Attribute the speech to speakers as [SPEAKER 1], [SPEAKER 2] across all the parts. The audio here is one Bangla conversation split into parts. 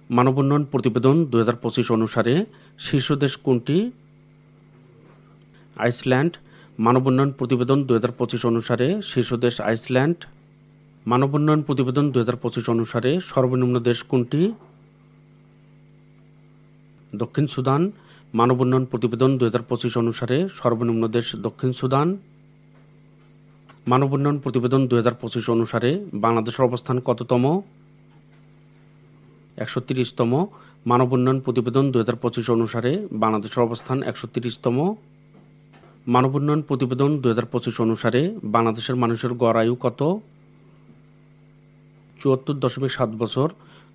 [SPEAKER 1] মানব উন্নয়ন প্রতিবেদন 2025 অনুসারে শীর্ষ দেশ কোনটি? আইসল্যান্ড। মানব উন্নয়ন প্রতিবেদন 2025 অনুসারে শীর্ষ দেশ আইসল্যান্ড। মানব উন্নয়ন প্রতিবেদন 2025 অনুসারে সর্বনিম্ন দেশ কোনটি? দক্ষিণ সুদান। মানব উন্নয়ন প্রতিবেদন 2025 অনুসারে সর্বনিম্ন দেশ দক্ষিণ সুদান। মানব উন্নয়ন প্রতিবেদন 2025 অনুসারে বাংলাদেশের অবস্থান কততম? 130তম। মানব উন্নয়ন প্রতিবেদন 2025 অনুসারে বাংলাদেশের অবস্থান 130তম। মানব উন্নয়ন প্রতিবেদন 2025 অনুসারে বাংলাদেশের মানুষের গড় আয়ু কত? 74.7 বছর।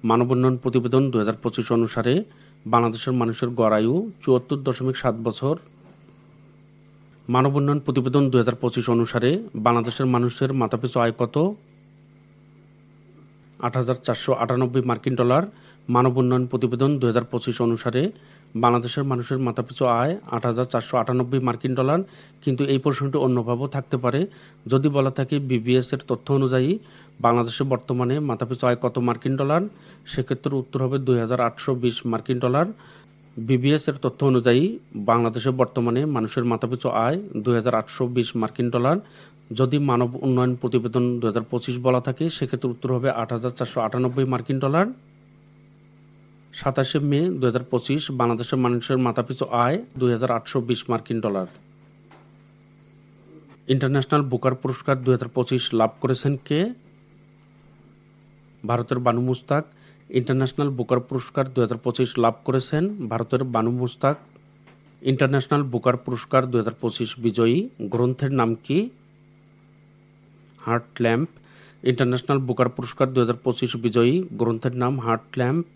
[SPEAKER 1] মানব উন্নয়ন প্রতিবেদন 2025 অনুসারে বাংলাদেশের মানুষের গড় আয়ু 74.7 বছর। মানব উন্নয়ন প্রতিবেদন 2025 অনুসারে বাংলাদেশের মানুষের মাথাপিছু আয় কত? 8,498 মার্কিন ডলার। মানব উন্নয়ন প্রতিবেদন 2025 অনুসারে বাংলাদেশের মানুষের মাথাপিছু আয় 8,498 মার্কিন ডলার। কিন্তু এই প্রশ্নটি অন্যভাবেও থাকতে পারে। যদি বলা থাকে বিবিএস এর তথ্য অনুযায়ী বাংলাদেশে বর্তমানে মাথাপিছু আয় কত মার্কিন ডলার, সেক্ষেত্রে উত্তর হবে 2,820 মার্কিন ডলার। বিবিএস এর তথ্য অনুযায়ী বাংলাদেশে বর্তমানে মানুষের মাথাপিছু আয় 2,820 মার্কিন ডলার। যদি মানব উন্নয়ন প্রতিবেদন 2025 বলা থাকে সেক্ষেত্রে উত্তর হবে 8,498 মার্কিন ডলার। 27 মে 2025 বাংলাদেশের মানুষের মাথাপিছু আয় 2,820 মার্কিন ডলার। ইন্টারন্যাশনাল বুকার পুরস্কার 2025 লাভ করেছেন কে? ভারতের বানু মুস্তাক। ইন্টারন্যাশনাল বুকার পুরস্কার 2025 লাভ করেছেন ভারতের বানু মুস্তাক। ইন্টারন্যাশনাল বুকার পুরস্কার 2025 বিজয়ী গ্রন্থের নাম কি? Heart lamp. ইন্টারন্যাশনাল বুকার পুরস্কার 2025 বিজয়ী গ্রন্থের নাম হার্ট ল্যাম্প।